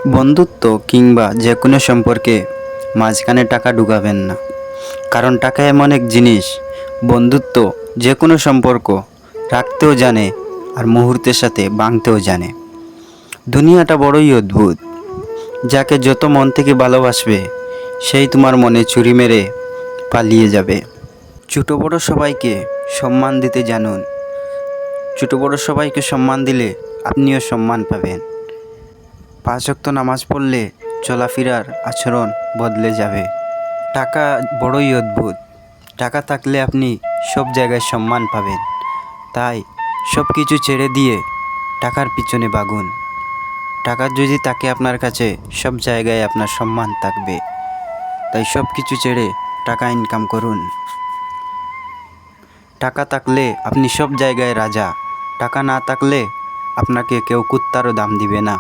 বন্ধুত্ব কিংবা যে কোনো সম্পর্কে মাঝখানে টাকা ঢুকাবেন না। কারণ টাকা এমন এক জিনিস, বন্ধুত্ব যে কোনো সম্পর্ক রাখতেও জানে আর মুহূর্তের সাথে ভাঙতেও জানে। দুনিয়াটা বড়ই অদ্ভুত। যাকে যত মন থেকে ভালোবাসবে সেই তোমার মনে ছুরি মেরে পালিয়ে যাবে। ছোটো বড়ো সবাইকে সম্মান দিতে জানুন। ছোটো বড়ো সবাইকে সম্মান দিলে আপনিও সম্মান পাবেন। 5 ওয়াক্ত নামাজ পড়লে চলাফেরার আচরণ বদলে যাবে। টাকা বড়ই অদ্ভুত। টাকা থাকলে আপনি সব জায়গায় সম্মান পাবেন। তাই সব কিছু ছেড়ে দিয়ে টাকার পিছনে ভাগুন। টাকা যদি থাকে আপনার কাছে, সব জায়গায় আপনার সম্মান থাকবে। তাই সব কিছু ছেড়ে টাকা ইনকাম করুন। টাকা থাকলে আপনি সব জায়গায় রাজা। টাকা না থাকলে আপনাকে কেউ কুত্তারও দাম দিবে না।